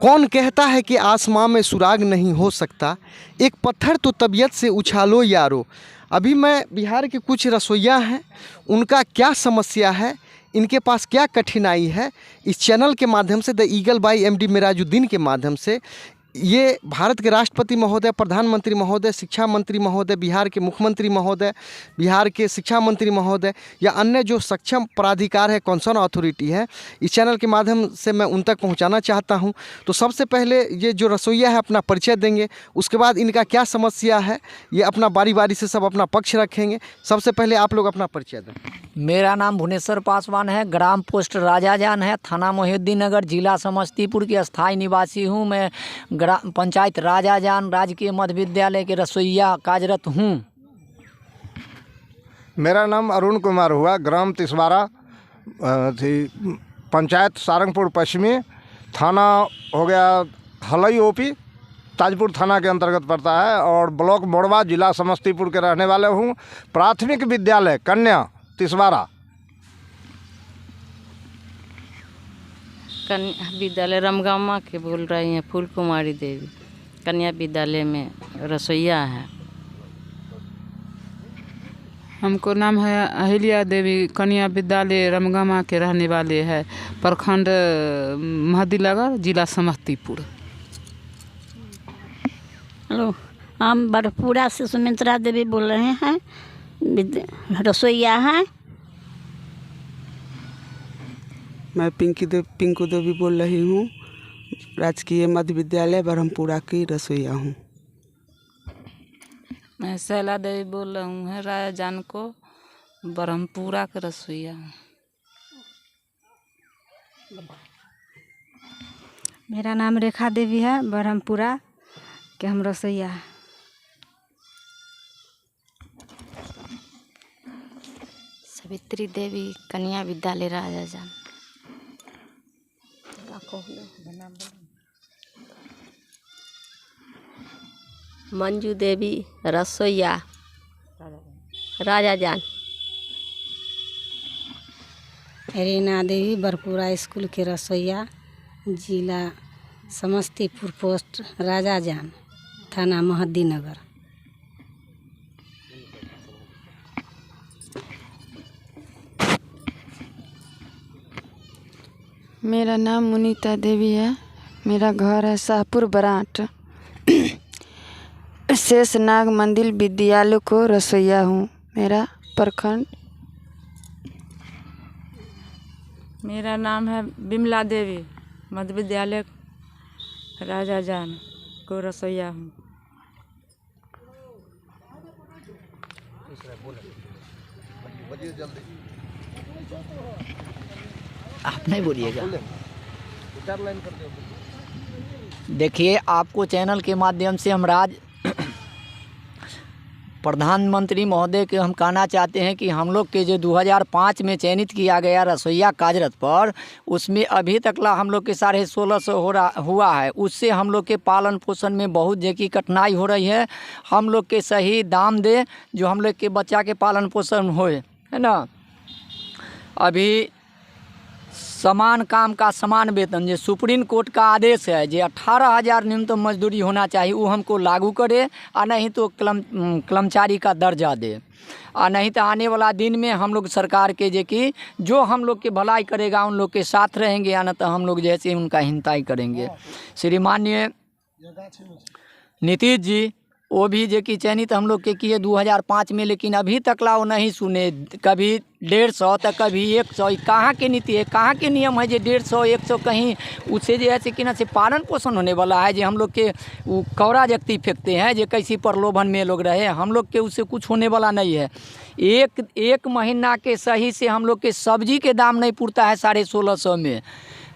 कौन कहता है कि आसमां में सुराग नहीं हो सकता, एक पत्थर तो तबीयत से उछालो यारो। अभी मैं बिहार के कुछ रसोइया हैं, उनका क्या समस्या है, इनके पास क्या कठिनाई है, इस चैनल के माध्यम से, the eagle by MD Mirajuddin के माध्यम से, ये भारत के राष्ट्रपति महोदय, प्रधानमंत्री महोदय, शिक्षा मंत्री महोदय, बिहार के मुख्यमंत्री महोदय, बिहार के शिक्षा मंत्री महोदय या अन्य जो सक्षम प्राधिकार है, कंसर्न अथॉरिटी है, इस चैनल के माध्यम से मैं उन तक पहुंचाना चाहता हूं। तो सबसे पहले ये जो रसोइया है अपना परिचय देंगे, उसके बाद इनका क्या समस्या है ये अपना बारी बारी से सब अपना पक्ष रखेंगे। सबसे पहले आप लोग अपना परिचय दें। मेरा नाम भुवनेश्वर पासवान है, ग्राम पोस्ट राजाजान है, थाना मोहिउद्दीन नगर, जिला समस्तीपुर की अस्थायी निवासी हूँ। मैं ग्राम पंचायत राजाजान राजकीय मध्य विद्यालय के रसोइया कार्यरत हूँ। मेरा नाम अरुण कुमार हुआ, ग्राम तिसवारा पंचायत सारंगपुर पश्चिमी, थाना हो गया हलई ओपी, ताजपुर थाना के अंतर्गत पड़ता है, और ब्लॉक मोड़वा, जिला समस्तीपुर के रहने वाले हूँ। प्राथमिक विद्यालय कन्या तिसवारा। कन्या विद्यालय रमगामा के बोल रही हैं, फूल कुमारी देवी, कन्या विद्यालय में रसोइया है। हमको नाम है अहिल्या देवी, कन्या विद्यालय रमगामा के रहने वाले हैं, प्रखंड महदीनगर, जिला समस्तीपुर। हेलो, हम बड़पुरा से सुमित्रा देवी बोल रहे हैं, रसोइया हैं। मैं पिंकू देवी बोल रही हूँ, राजकीय मध्य विद्यालय ब्रह्मपुरा की रसोइया हूँ। मैं शैला देवी बोल रहा हूँ, राजाजान को ब्रह्मपुरा के रसोइया हूँ। मेरा नाम रेखा देवी है, ब्रह्मपुरा के हम रसोइया हैं। सावित्री देवी, कन्या विद्यालय राजाजान। मंजू देवी, रसोइया राजाजान। रीना देवी, बरपुरा स्कूल के रसोइया, जिला समस्तीपुर, पोस्ट राजाजान, थाना मोहिउद्दीननगर। मेरा नाम मुनीता देवी है, मेरा घर है शाहपुर बराट, शेष नाग मंदिर विद्यालय को रसोइया हूँ। मेरा प्रखंड। मेरा नाम है बिमला देवी, मध्य विद्यालय राजाजान को रसोइया हूँ। आप नहीं बोलिएगा। देखिए, आपको चैनल के माध्यम से हम प्रधानमंत्री महोदय के हम कहना चाहते हैं कि हम लोग के जो 2005 में चयनित किया गया रसोइया कार्यरत पर, उसमें अभी तक ला हम लोग के 1650 हुआ है। उससे हम लोग के पालन पोषण में बहुत जगह कठिनाई हो रही है। हम लोग के सही दाम दे, जो हम लोग के बच्चा के पालन पोषण होए, है ना। अभी समान काम का समान वेतन, जो सुप्रीम कोर्ट का आदेश है, जो 18,000 न्यूनतम मजदूरी होना चाहिए, वो हमको लागू करे, और नहीं तो कर्मचारी का दर्जा दे, और नहीं तो आने वाला दिन में हम लोग सरकार के जो हम लोग के भलाई करेगा उन लोग के साथ रहेंगे, या न तो हम लोग जैसे उनका हिंताई करेंगे। श्रीमान्य नीतीश जी, वो भी चयनित हम लोग के किए 2005 में, लेकिन अभी तक ला वो नहीं सुने। कभी 150 तो कभी 100। कहाँ के नीति है, कहाँ के नियम है जो 150 100 कहीं उससे जो है कि ना से पालन पोषण होने वाला है। जो हम लोग के वो कौरा जगती फेंकते हैं, जो कैसी प्रलोभन में लोग रहे, हम लोग के उससे कुछ होने वाला नहीं है। एक महीना के सही से हम लोग के सब्जी के दाम नहीं पुरता है 1650 में।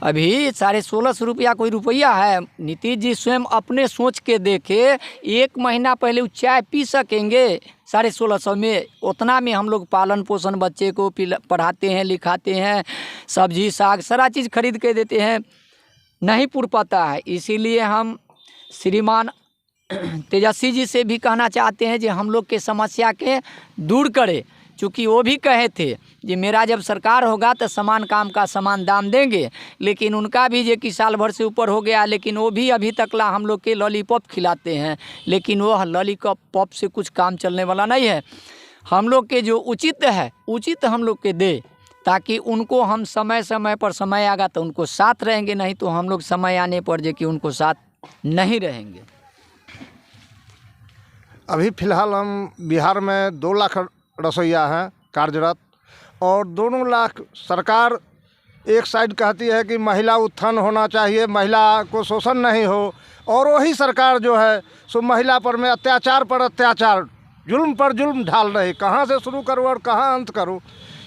अभी 1650 रुपया कोई रुपया है? नीतीश जी स्वयं अपने सोच के देखे, एक महीना पहले वो चाय पी सकेंगे 1650 में? उतना में हम लोग पालन पोषण बच्चे को पढ़ाते हैं, लिखाते हैं, सब्जी साग सारा चीज़ खरीद के देते हैं, नहीं पुर पाता है। इसीलिए हम श्रीमान तेजस्वी जी से भी कहना चाहते हैं कि हम लोग के समस्या के दूर करें, चूँकि वो भी कहे थे कि मेरा जब सरकार होगा तो समान काम का समान दाम देंगे, लेकिन उनका भी जो कि साल भर से ऊपर हो गया, लेकिन वो भी अभी तक ला हम लोग के लॉलीपॉप खिलाते हैं, लेकिन वो लॉलीपॉप से कुछ काम चलने वाला नहीं है। हम लोग के जो उचित है उचित हम लोग के दे, ताकि उनको हम समय समय पर समय आगा तो उनको साथ रहेंगे, नहीं तो हम लोग समय आने पर जो कि उनको साथ नहीं रहेंगे। अभी फ़िलहाल हम बिहार में 2 लाख रसोइया हैं कार्यरत, और 2 लाख सरकार एक साइड कहती है कि महिला उत्थान होना चाहिए, महिला को शोषण नहीं हो, और वही सरकार जो है सो महिला पर में अत्याचार पर अत्याचार, जुल्म पर जुल्म ढाल रही। कहाँ से शुरू करूँ और कहाँ अंत करूँ,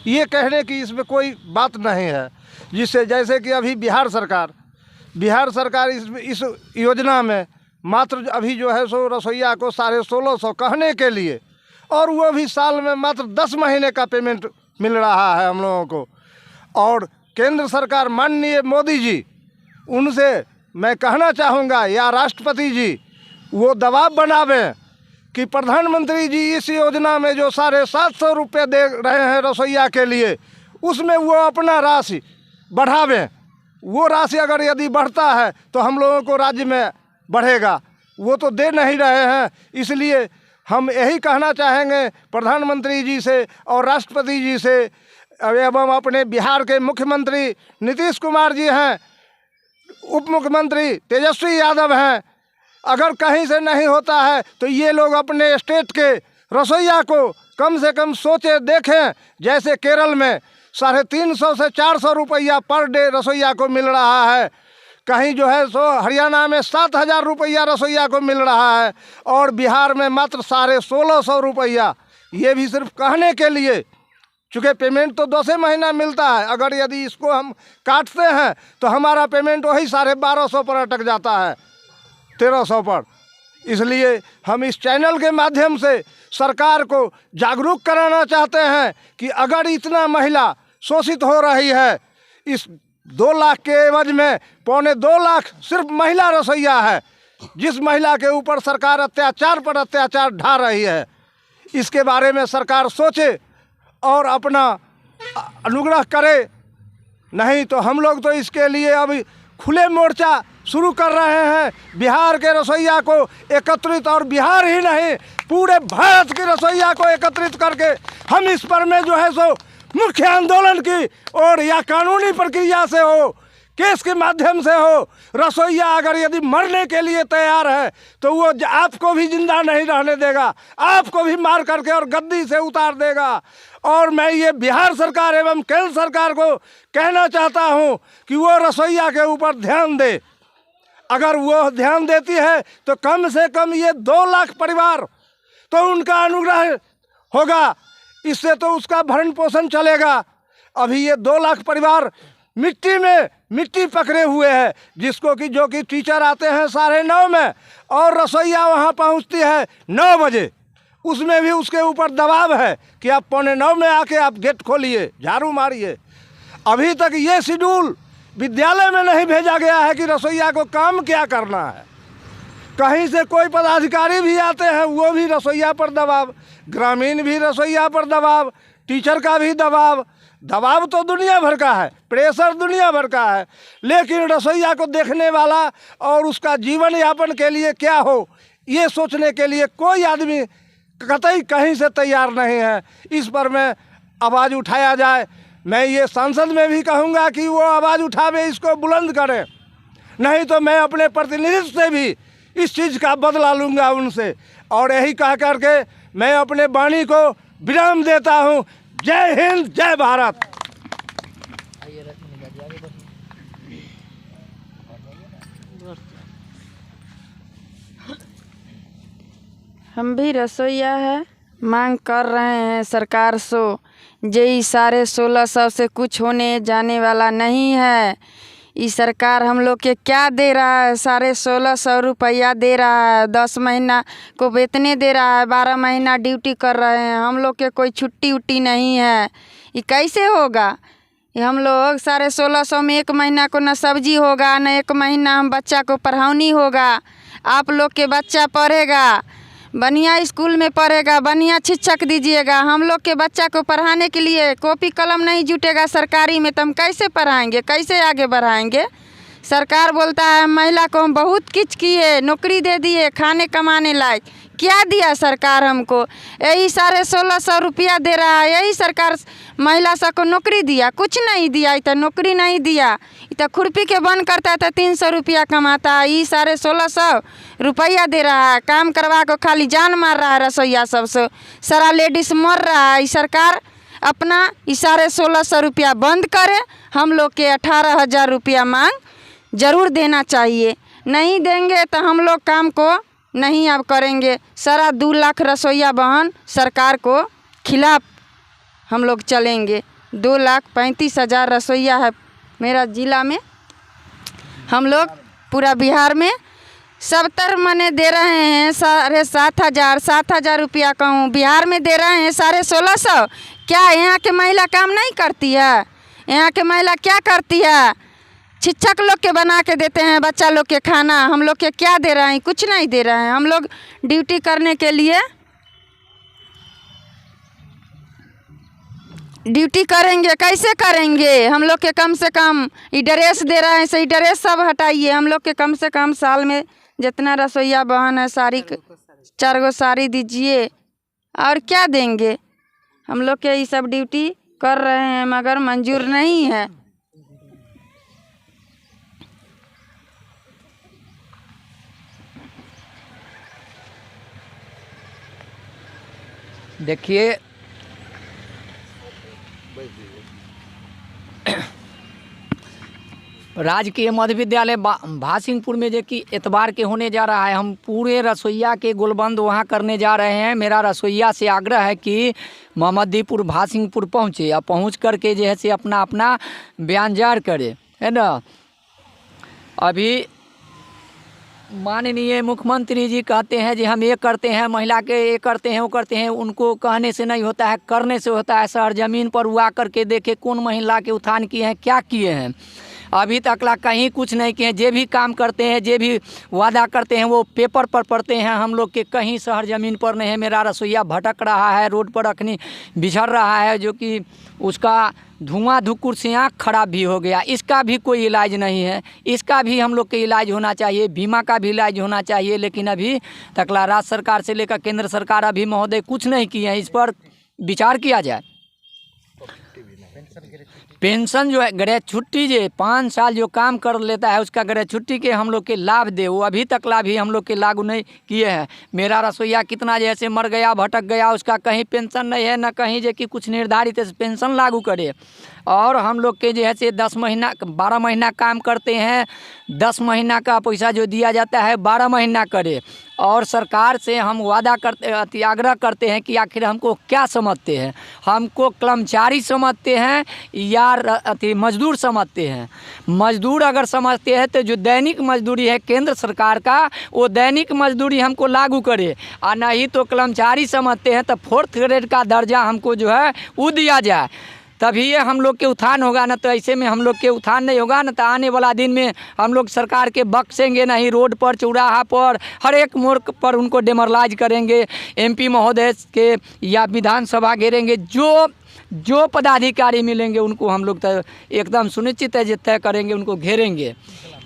ये कहने की इसमें कोई बात नहीं है। जिससे जैसे कि अभी बिहार सरकार इस योजना में मात्र अभी जो है सो रसोइया को 1650 कहने के लिए, और वो भी साल में मात्र 10 महीने का पेमेंट मिल रहा है हम लोगों को। और केंद्र सरकार माननीय मोदी जी, उनसे मैं कहना चाहूँगा, या राष्ट्रपति जी वो दबाव बनावें कि प्रधानमंत्री जी इस योजना में जो 750 रुपये दे रहे हैं रसोइया के लिए, उसमें वो अपना राशि बढ़ावें। वो राशि अगर यदि बढ़ता है तो हम लोगों को राज्य में बढ़ेगा, वो तो दे नहीं रहे हैं। इसलिए हम यही कहना चाहेंगे प्रधानमंत्री जी से और राष्ट्रपति जी से, एवं अपने बिहार के मुख्यमंत्री नीतीश कुमार जी हैं, उप मुख्यमंत्री तेजस्वी यादव हैं, अगर कहीं से नहीं होता है तो ये लोग अपने स्टेट के रसोइया को कम से कम सोचे देखें। जैसे केरल में 350 से 400 रुपया पर डे रसोइया को मिल रहा है, कहीं जो है सो हरियाणा में 7000 रुपया रसोइया को मिल रहा है, और बिहार में मात्र 1650 रुपया। ये भी सिर्फ कहने के लिए, चूँकि पेमेंट तो 2 महीना मिलता है, अगर यदि इसको हम काटते हैं तो हमारा पेमेंट वही 1250 पर अटक जाता है, 1300 पर। इसलिए हम इस चैनल के माध्यम से सरकार को जागरूक कराना चाहते हैं कि अगर इतना महिला शोषित हो रही है, इस 2 लाख के एवज में 2.25 लाख सिर्फ महिला रसोइया है, जिस महिला के ऊपर सरकार अत्याचार पर अत्याचार ढा रही है। इसके बारे में सरकार सोचे और अपना अनुग्रह करे, नहीं तो हम लोग तो इसके लिए अभी खुले मोर्चा शुरू कर रहे हैं। बिहार के रसोइया को एकत्रित, और बिहार ही नहीं पूरे भारत के रसोइया को एकत्रित करके हम इस पर में जो है सो मुख्य आंदोलन की और या कानूनी प्रक्रिया से हो, केस के माध्यम से हो। रसोइया अगर यदि मरने के लिए तैयार है तो वो आपको भी जिंदा नहीं रहने देगा, आपको भी मार करके और गद्दी से उतार देगा। और मैं ये बिहार सरकार एवं केंद्र सरकार को कहना चाहता हूँ कि वो रसोइया के ऊपर ध्यान दे। अगर वो ध्यान देती है तो कम से कम ये 2 लाख परिवार तो उनका अनुग्रह होगा, इससे तो उसका भरण पोषण चलेगा। अभी ये 2 लाख परिवार मिट्टी पकड़े हुए हैं, जिसको कि जो कि टीचर आते हैं 9:30 में और रसोइया वहाँ पहुँचती है 9 बजे, उसमें भी उसके ऊपर दबाव है कि आप 8:45 में आके आप गेट खोलिए, झाड़ू मारिए। अभी तक ये शेड्यूल विद्यालय में नहीं भेजा गया है कि रसोइया को काम क्या करना है। कहीं से कोई पदाधिकारी भी आते हैं, वो भी रसोइया पर दबाव, ग्रामीण भी रसोइया पर दबाव, टीचर का भी दबाव तो दुनिया भर का है, प्रेशर दुनिया भर का है, लेकिन रसोइया को देखने वाला और उसका जीवन यापन के लिए क्या हो, ये सोचने के लिए कोई आदमी कतई कहीं से तैयार नहीं है। इस पर में आवाज़ उठाया जाए। मैं ये संसद में भी कहूँगा कि वो आवाज़ उठावे, इसको बुलंद करें, नहीं तो मैं अपने प्रतिनिधि से भी इस चीज़ का बदला लूँगा उनसे। और यही कह करके मैं अपने वाणी को विराम देता हूँ। जय हिंद, जय भारत। हम भी रसोइया है, मांग कर रहे हैं सरकार से, जे 1650 से कुछ होने जाने वाला नहीं है। ये सरकार हम लोग के क्या दे रहा है, 1650 रुपया दे रहा है, 10 महीना को वेतने दे रहा है, 12 महीना ड्यूटी कर रहे हैं। हम लोग के कोई छुट्टी उट्टी नहीं है, ये कैसे होगा। ये हम लोग 1650 में 1 महीना को न सब्जी होगा, न 1 महीना हम बच्चा को पढ़ानी होगा। आप लोग के बच्चा पढ़ेगा, बढ़िया स्कूल में पढ़ेगा, बढ़िया शिक्षक दीजिएगा। हम लोग के बच्चा को पढ़ाने के लिए कॉपी कलम नहीं जुटेगा सरकारी में, तो हम कैसे पढ़ाएंगे, कैसे आगे बढ़ाएंगे। सरकार बोलता है महिला को हम बहुत कुछ किए, नौकरी दे दिए, खाने कमाने लायक। क्या दिया सरकार हमको? यही 1650 रुपया दे रहा है, यही सरकार महिला सबको नौकरी दिया? कुछ नहीं दिया। इतना नौकरी नहीं दिया, इतना खुरपी के बंद करता है तो 300 रुपया कमाता है। ये 1650 रुपया दे रहा है, काम करवा को खाली जान मार रहा है रसोईया सबसे। सारा लेडीज मर रहा है। सरकार अपना 1650 रुपया बंद करे, हम लोग के 18,000 रुपया मांग ज़रूर देना चाहिए। नहीं देंगे तो हम लोग काम को नहीं अब करेंगे। सारा 2 लाख रसोईया बहन सरकार को खिलाफ हम लोग चलेंगे। 2,35,000 रसोईया है मेरा ज़िला में। हम लोग पूरा बिहार में 70 मने दे रहे हैं 7,500 रुपया कहूँ, बिहार में दे रहे हैं 1650। क्या यहाँ के महिला काम नहीं करती है? यहाँ के महिला क्या करती है? शिक्षक लोग के बना के देते हैं बच्चा लोग के खाना, हम लोग के क्या दे रहे हैं? कुछ नहीं दे रहे हैं। हम लोग ड्यूटी करने के लिए ड्यूटी करेंगे, कैसे करेंगे? हम लोग के कम से कम ये ड्रेस दे रहे हैं, सही ड्रेस सब हटाइए। हम लोग के कम से कम साल में जितना रसोईया बहन है साड़ी 4 गो साड़ी दीजिए, और क्या देंगे? हम लोग के ये सब ड्यूटी कर रहे हैं मगर मंजूर नहीं है। देखिए राजकीय मध्य विद्यालय भासिंगपुर में जो कि एतवार के होने जा रहा है, हम पूरे रसोईया के गोलबंद वहाँ करने जा रहे हैं। मेरा रसोईया से आग्रह है कि मोहम्मदीपुर भासिंगपुर पहुँचे, या पहुँच करके जो है से अपना अपना बयान जाहिर करे, है ना। अभी माननीय मुख्यमंत्री जी कहते हैं जी हम ये करते हैं, महिला के ये करते हैं, वो करते हैं। उनको कहने से नहीं होता है, करने से होता है। सर ज़मीन पर हुआ करके देखे कौन महिला के उत्थान किए हैं, क्या किए हैं। अभी तक ला कहीं कुछ नहीं किए। जे भी काम करते हैं, जे भी वादा करते हैं, वो पेपर पर पढ़ते हैं। हम लोग के कहीं शहर ज़मीन पर नहीं है। मेरा रसोईया भटक रहा है, रोड पर रखनी बिछड़ रहा है, जो कि उसका धुआं धुकुर से आँख खराब भी हो गया। इसका भी कोई इलाज नहीं है। इसका भी हम लोग के इलाज होना चाहिए, बीमा का भी इलाज होना चाहिए। लेकिन अभी तक राज्य सरकार से लेकर केंद्र सरकार अभी महोदय कुछ नहीं किए हैं। इस पर विचार किया जाए। पेंशन जो है, ग्रेचुटी जो 5 साल जो काम कर लेता है उसका ग्रेचुटी के हम लोग के लाभ दे, वो अभी तक लाभ ही हम लोग के लागू नहीं किए हैं। मेरा रसोईया कितना जैसे मर गया, भटक गया, उसका कहीं पेंशन नहीं है, न कहीं जो कि कुछ निर्धारित पेंशन लागू करे। और हम लोग के जो है से 10 महीना 12 महीना काम करते हैं, 10 महीना का पैसा जो दिया जाता है 12 महीना करे। और सरकार से हम वादा करते आग्रह करते हैं कि आखिर हमको क्या समझते हैं, हमको कर्मचारी समझते हैं या मजदूर समझते हैं। मजदूर अगर समझते हैं तो जो दैनिक मजदूरी है केंद्र सरकार का, वो दैनिक मजदूरी हमको लागू करे, और नहीं तो कर्मचारी समझते हैं तो 4th ग्रेड का दर्जा हमको जो है वो दिया जाए, तभी ये हम लोग के उत्थान होगा। न तो ऐसे में हम लोग के उत्थान नहीं होगा। न तो आने वाला दिन में हम लोग सरकार के बख्शेंगे नहीं, रोड पर चौराहा पर हर एक मोड़ पर उनको डेमोरलाइज करेंगे। MP महोदय के या विधानसभा घेरेंगे, जो पदाधिकारी मिलेंगे उनको हम लोग एकदम सुनिश्चित है जो तय करेंगे, उनको घेरेंगे।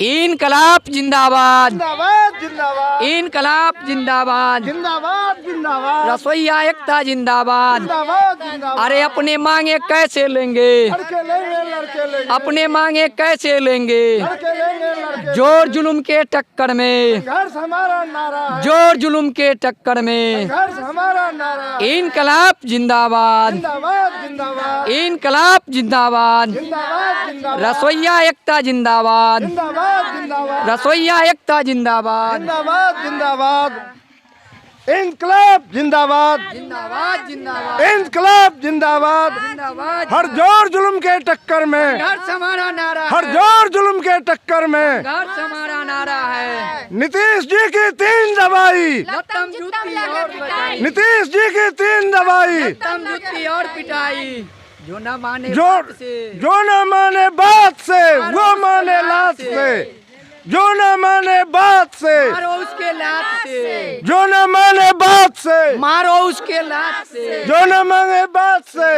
इनकलाब जिंदाबाद, जिंदाबाद, इनकलाब जिंदाबाद, जिंदाबाद, जिंदाबाद, रसोईया एकता जिंदाबाद। अरे अपने मांगे कैसे लेंगे, अपने मांगे कैसे लेंगे, जोर जुलुम के टक्कर में, जोर जुलुम के टक्कर में, इनकलाब जिंदाबाद, इनकलाब जिंदाबाद, रसोईया एकता जिंदाबाद, रसोईया एकता जिंदाबाद, जिंदाबाद, जिंदाबाद, इनकलाब जिंदाबाद, जिंदाबाद, जिंदाबाद, इनकलाब जिंदाबाद। जिंदाबाद। हर जोर जुल्म के टक्कर में, संघर्ष हमारा नारा हर है, जोर जुल्म के टक्कर में संघर्ष हमारा नारा है। नीतीश जी की 3 दवाई, लत्तम जूती और पिटाई, नीतीश जी की 3 दवाई, लत्तम जूती और पिटाई। जो न माने जो बात से, जो न माने बात से वो माने लात से, जो न माने बात से, मारो उसके लात से, जो न माने बात औलाद से, मारो उसके लात से, जो न मांगे बात से।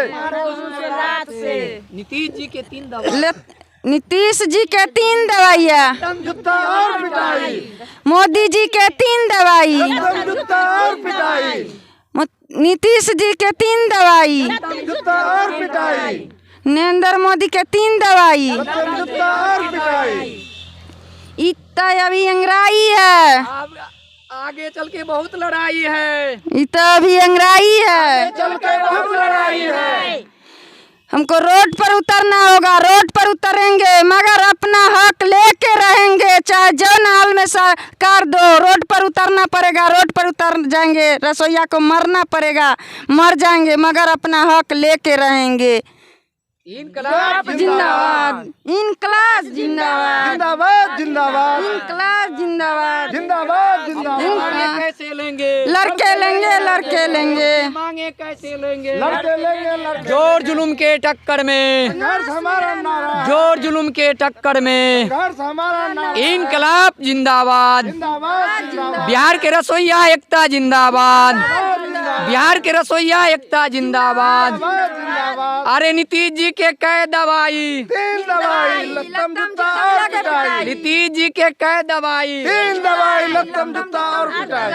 नीतीश जी के 3 दवा, नीतीश जी के 3 दवाइयाँ, जूता और पिटाई, मोदी जी के 3 दवाई, जूता और पिटाई, नीतीश जी के 3 दवाई, जूता और पिटाई, नरेंद्र मोदी के 3 दवाई। जूता और पिटाई। इतना अभी अंगराई है, अब आगे चल के बहुत लड़ाई है, इतना अभी अंगराई है। चल के बहुत लड़ाई है। हमको रोड पर उतरना होगा, रोड पर उतरेंगे मगर अपना हक लेके रहेंगे, चाहे जौन हाल में सरकार दो। रोड पर उतरना पड़ेगा, रोड पर उतर जाएंगे, रसोईया को मरना पड़ेगा, मर जाएंगे मगर अपना हक लेके रहेंगे। इनकलाब जिंदाबाद, इनकलाब जिंदाबाद, जिंदाबाद जिंदाबाद, इनकलाब जिंदाबाद, जिंदाबाद जिंदाबाद। मांगे कैसे लेंगे, लड़के लेंगे, लड़के लेंगे, मांगे कैसे लेंगे, लड़के लेंगे, लड़के। जोर जुलुम के टक्कर में, संघर्ष हमारा नारा, जोर जुलुम के टक्कर में, संघर्ष हमारा नारा। इनकलाब जिंदाबाद, जिंदाबाद जिंदाबाद, बिहार के रसोईया एकता जिंदाबाद, बिहार के रसोईया एकता जिंदाबाद। जिंदाबाद। अरे नीतीश जी के कै दवाई, 3 दवाई, लत्तम जूता और पिटाई, नीतीश जी के कै दवाई, 3 दवाई, लत्तम जूता और पिटाई।